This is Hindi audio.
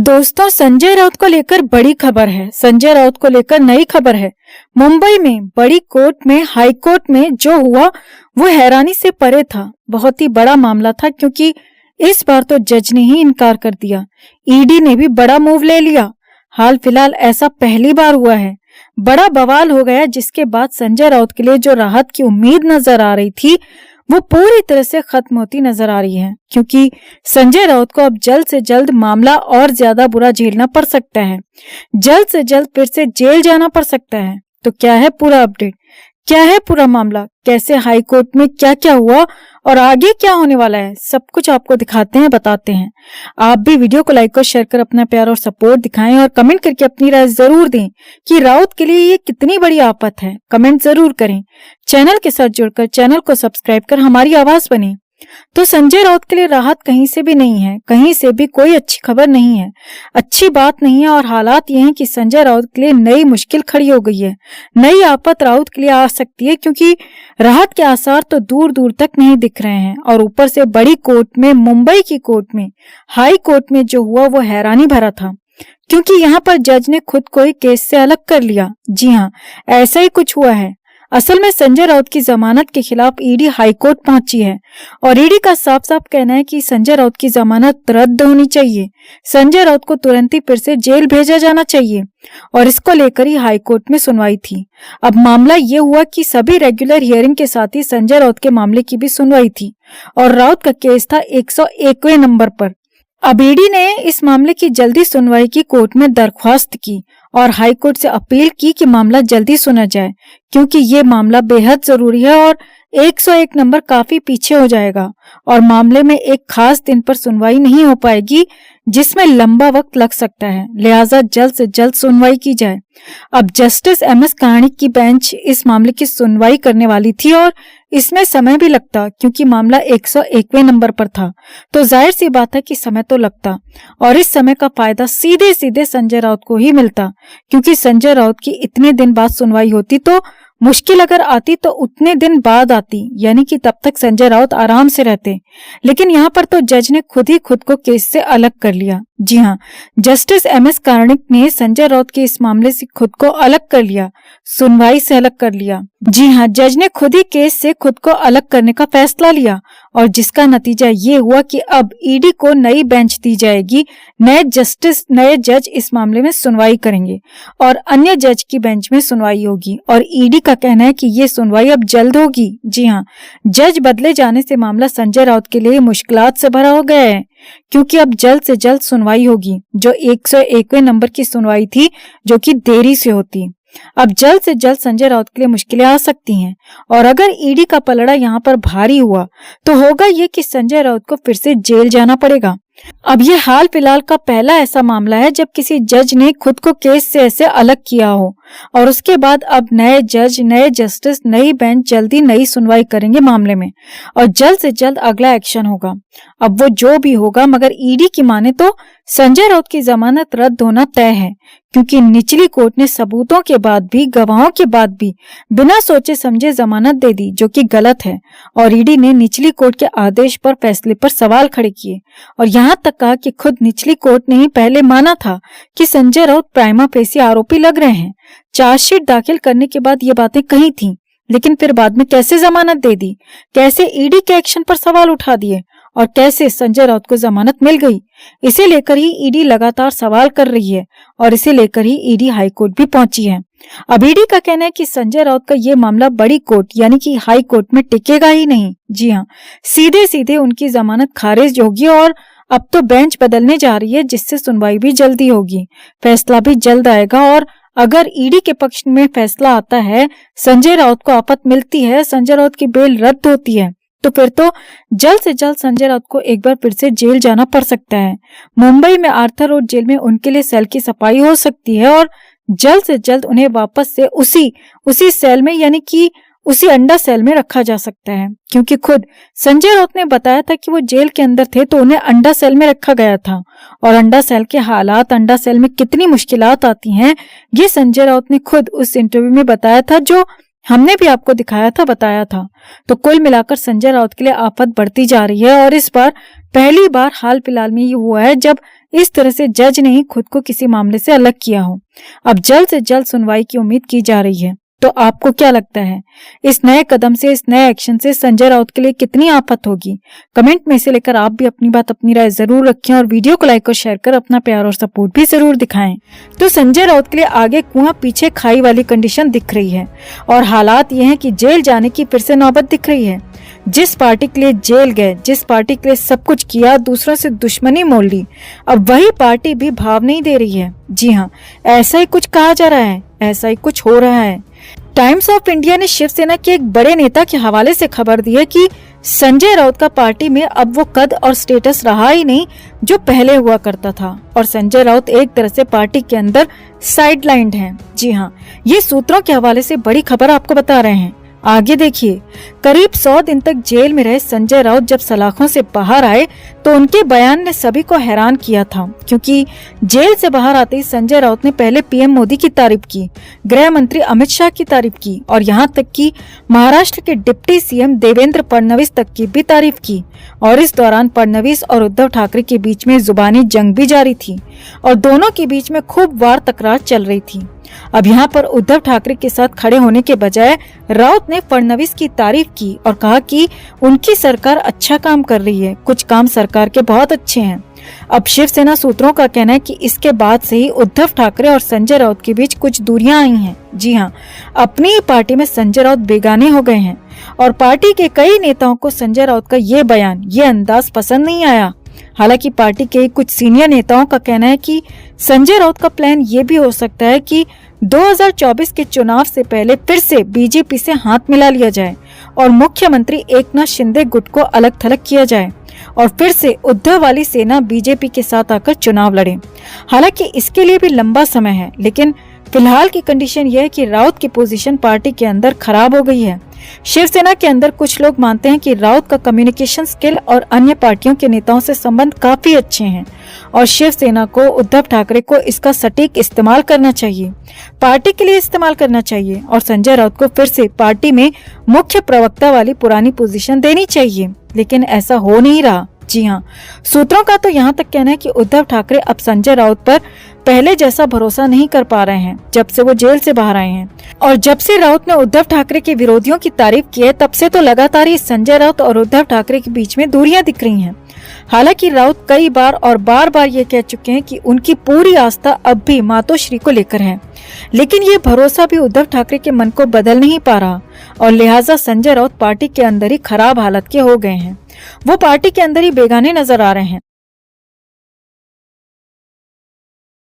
दोस्तों, संजय राउत को लेकर बड़ी खबर है। संजय राउत को लेकर नई खबर है। मुंबई में बड़ी कोर्ट में, हाई कोर्ट में जो हुआ वो हैरानी से परे था। बहुत ही बड़ा मामला था क्योंकि इस बार तो जज ने ही इनकार कर दिया। ईडी ने भी बड़ा मूव ले लिया। हाल फिलहाल ऐसा पहली बार हुआ है। बड़ा बवाल हो गया जिसके बाद संजय राउत के लिए जो राहत की उम्मीद नजर आ रही थी वो पूरी तरह से खत्म होती नजर आ रही है, क्योंकि संजय राउत को अब जल्द से जल्द मामला और ज्यादा बुरा झेलना पड़ सकता है। जल्द से जल्द फिर से जेल जाना पड़ सकता है। तो क्या है पूरा अपडेट, क्या है पूरा मामला, कैसे हाई कोर्ट में क्या क्या हुआ और आगे क्या होने वाला है, सब कुछ आपको दिखाते हैं, बताते हैं। आप भी वीडियो को लाइक और शेयर कर अपना प्यार और सपोर्ट दिखाएं और कमेंट करके अपनी राय जरूर दें कि राउत के लिए ये कितनी बड़ी आफत है। कमेंट जरूर करें। चैनल के साथ जुड़कर चैनल को सब्सक्राइब कर हमारी आवाज बने। तो संजय राउत के लिए राहत कहीं से भी नहीं है, कहीं से भी कोई अच्छी खबर नहीं है, अच्छी बात नहीं है। और हालात ये हैं कि संजय राउत के लिए नई मुश्किल खड़ी हो गई है। नई आफत राउत के लिए आ सकती है क्योंकि राहत के आसार तो दूर दूर तक नहीं दिख रहे हैं। और ऊपर से बड़ी कोर्ट में, मुंबई की कोर्ट में, हाई कोर्ट में जो हुआ वो हैरानी भरा था, क्योंकि यहाँ पर जज ने खुद को ही केस से अलग कर लिया। जी हाँ, ऐसा ही कुछ हुआ है। असल में संजय राउत की जमानत के खिलाफ ईडी हाई कोर्ट पहुंची है और ईडी का साफ साफ कहना है कि संजय राउत की जमानत रद्द होनी चाहिए। संजय राउत को तुरंत ही फिर से जेल भेजा जाना चाहिए और इसको लेकर ही हाई कोर्ट में सुनवाई थी। अब मामला ये हुआ कि सभी रेगुलर हियरिंग के साथ ही संजय राउत के मामले की भी सुनवाई थी और राउत का केस था 101वें नंबर पर। अब ईडी ने इस मामले की जल्दी सुनवाई की कोर्ट में दरख्वास्त की और हाई कोर्ट से अपील की कि मामला जल्दी सुना जाए, क्योंकि ये मामला बेहद जरूरी है और 101 नंबर काफी पीछे हो जाएगा और मामले में एक खास दिन पर सुनवाई नहीं हो पाएगी जिसमें लंबा वक्त लग सकता है। लिहाजा जल्द से जल्द सुनवाई की जाए। अब जस्टिस एमएस कार्णिक की बेंच इस मामले की सुनवाई करने वाली थी और इसमें समय भी लगता, क्योंकि मामला 101वें नंबर पर था। तो जाहिर सी बात है कि समय तो लगता और इस समय का फायदा सीधे सीधे संजय राउत को ही मिलता, क्योंकि संजय राउत की इतने दिन बाद सुनवाई होती तो मुश्किल अगर आती तो उतने दिन बाद आती, यानी कि तब तक संजय राउत आराम से रहते। लेकिन यहाँ पर तो जज ने खुद ही खुद को केस से अलग कर लिया। जी हाँ, जस्टिस एमएस कार्णिक ने संजय राउत के इस मामले से खुद को अलग कर लिया, सुनवाई से अलग कर लिया। जी हाँ, जज ने खुद ही केस से खुद को अलग करने का फैसला लिया और जिसका नतीजा ये हुआ कि अब ईडी को नई बेंच दी जाएगी। नए जज इस मामले में सुनवाई करेंगे और अन्य जज की बेंच में सुनवाई होगी और ईडी का कहना है कि ये सुनवाई अब जल्द होगी। जी हाँ, जज बदले जाने से मामला संजय राउत के लिए मुश्किलात से भरा हो गया है, क्योंकि अब जल्द से जल्द सुनवाई होगी। जो 101वें नंबर की सुनवाई थी जो कि देरी से होती, अब जल्द से जल्द संजय राउत के लिए मुश्किलें आ सकती हैं। और अगर ईडी का पलड़ा यहाँ पर भारी हुआ तो होगा ये कि संजय राउत को फिर से जेल जाना पड़ेगा। अब ये हाल फिलहाल का पहला ऐसा मामला है जब किसी जज ने खुद को केस से ऐसे अलग किया हो और उसके बाद अब नए जज, नए जस्टिस, नई बेंच जल्दी नई सुनवाई करेंगे मामले में और जल्द से जल्द अगला एक्शन होगा। अब वो जो भी होगा, मगर ईडी की माने तो संजय राउत की जमानत रद्द होना तय है, क्योंकि निचली कोर्ट ने सबूतों के बाद भी, गवाहों के बाद भी बिना सोचे समझे जमानत दे दी, जो कि गलत है। और ईडी ने निचली कोर्ट के आदेश पर, फैसले पर सवाल खड़े किए और यहाँ तक कहा कि खुद निचली कोर्ट ने ही पहले माना था कि संजय राउत प्राइमा फेसी आरोपी लग रहे हैं। चार्जशीट दाखिल करने के बाद ये बातें कही थी, लेकिन फिर बाद में कैसे जमानत दे दी, कैसे ईडी के एक्शन पर सवाल उठा दिए और कैसे संजय राउत को जमानत मिल गई, इसे लेकर ही ईडी लगातार सवाल कर रही है और इसे लेकर ही ईडी हाई कोर्ट भी पहुंची है। अब ईडी का कहना है कि संजय राउत का ये मामला बड़ी कोर्ट यानी कि हाई कोर्ट में टिकेगा ही नहीं। जी हाँ, सीधे सीधे उनकी जमानत खारिज होगी और अब तो बेंच बदलने जा रही है, जिससे सुनवाई भी जल्दी होगी, फैसला भी जल्द आएगा। और अगर ईडी के पक्ष में फैसला आता है, संजय राउत को आफत मिलती है, संजय राउत की बेल रद्द होती है, तो फिर तो जल्द से जल्द संजय राउत को एक बार फिर से जेल जाना पड़ सकता है। मुंबई में आर्थर रोड जेल में उनके लिए सेल की सफाई हो सकती है और जल्द से जल्द उन्हें वापस से उसी सेल में, यानी कि उसी अंडा सेल में रखा जा सकता है, क्योंकि खुद संजय राउत ने बताया था कि वो जेल के अंदर थे तो उन्हें अंडा सेल में रखा गया था और अंडा सेल के हालात, अंडा सेल में कितनी मुश्किलात आती हैं, ये संजय राउत ने खुद उस इंटरव्यू में बताया था, जो हमने भी आपको दिखाया था, बताया था। तो कुल मिलाकर संजय राउत के लिए आफत बढ़ती जा रही है और इस बार पहली बार हाल फिलहाल में ये हुआ है जब इस तरह से जज ने ही खुद को किसी मामले से अलग किया हो। अब जल्द से जल्द सुनवाई की उम्मीद की जा रही है। तो आपको क्या लगता है, इस नए कदम से, इस नए एक्शन से संजय राउत के लिए कितनी आफत होगी? कमेंट में से लेकर आप भी अपनी बात, अपनी राय जरूर रखें और वीडियो को लाइक और शेयर कर अपना प्यार और सपोर्ट भी जरूर दिखाएं। तो संजय राउत के लिए आगे कुआं पीछे खाई वाली कंडीशन दिख रही है और हालात ये हैं कि जेल जाने की फिर से नौबत दिख रही है। जिस पार्टी के लिए जेल गए, जिस पार्टी के लिए सब कुछ किया, दूसरों से दुश्मनी मोल ली, अब वही पार्टी भी भाव नहीं दे रही है। जी हाँ, ऐसा ही कुछ कहा जा रहा है, ऐसा ही कुछ हो रहा है। टाइम्स ऑफ इंडिया ने शिवसेना के एक बड़े नेता के हवाले से खबर दी है कि संजय राउत का पार्टी में अब वो कद और स्टेटस रहा ही नहीं जो पहले हुआ करता था और संजय राउत एक तरह से पार्टी के अंदर साइडलाइंड हैं। जी हाँ, ये सूत्रों के हवाले से बड़ी खबर आपको बता रहे हैं। आगे देखिए, करीब 100 दिन तक जेल में रहे संजय राउत जब सलाखों से बाहर आए तो उनके बयान ने सभी को हैरान किया था, क्योंकि जेल से बाहर आते ही संजय राउत ने पहले पीएम मोदी की तारीफ की, गृह मंत्री अमित शाह की तारीफ की और यहाँ तक कि महाराष्ट्र के डिप्टी सीएम देवेंद्र फडणवीस तक की भी तारीफ की। और इस दौरान फडणवीस और उद्धव ठाकरे के बीच में जुबानी जंग भी जारी थी और दोनों के बीच में खूब वार तकरार चल रही थी। अब यहाँ पर उद्धव ठाकरे के साथ खड़े होने के बजाय राउत ने फडणवीस की तारीफ की और कहा कि उनकी सरकार अच्छा काम कर रही है, कुछ काम सरकार के बहुत अच्छे हैं। अब शिवसेना सूत्रों का कहना है कि इसके बाद से ही उद्धव ठाकरे और संजय राउत के बीच कुछ दूरियां आई हैं। जी हाँ, अपनी ही पार्टी में संजय राउत बेगाने हो गए हैं और पार्टी के कई नेताओं को संजय राउत का ये बयान, ये अंदाज पसंद नहीं आया। हालांकि पार्टी के कुछ सीनियर नेताओं का कहना है कि संजय राउत का प्लान ये भी हो सकता है कि 2024 के चुनाव से पहले फिर से बीजेपी से हाथ मिला लिया जाए और मुख्यमंत्री एकनाथ शिंदे गुट को अलग थलग किया जाए और फिर से उद्धव वाली सेना बीजेपी के साथ आकर चुनाव लड़े। हालांकि इसके लिए भी लंबा समय है, लेकिन फिलहाल की कंडीशन यह है कि राउत की पोजीशन पार्टी के अंदर खराब हो गई है। शिवसेना के अंदर कुछ लोग मानते हैं कि राउत का कम्युनिकेशन स्किल और अन्य पार्टियों के नेताओं से संबंध काफी अच्छे हैं और शिवसेना को, उद्धव ठाकरे को इसका सटीक इस्तेमाल करना चाहिए, पार्टी के लिए इस्तेमाल करना चाहिए और संजय राउत को फिर से पार्टी में मुख्य प्रवक्ता वाली पुरानी पोजीशन देनी चाहिए, लेकिन ऐसा हो नहीं रहा। जी हाँ, सूत्रों का तो यहाँ तक कहना है कि उद्धव ठाकरे अब संजय राउत पर पहले जैसा भरोसा नहीं कर पा रहे हैं जब से वो जेल से बाहर आए हैं। और जब से राउत ने उद्धव ठाकरे के विरोधियों की तारीफ की है, तब से तो लगातार ही संजय राउत और उद्धव ठाकरे के बीच में दूरियां दिख रही हैं। हालांकि राउत कई बार और बार बार ये कह चुके हैं कि उनकी पूरी आस्था अब भी मातोश्री को लेकर है, लेकिन ये भरोसा भी उद्धव ठाकरे के मन को बदल नहीं पा रहा और लिहाजा संजय राउत पार्टी के अंदर ही खराब हालत के हो गए हैं। वो पार्टी के अंदर ही बेगाने नजर आ रहे हैं।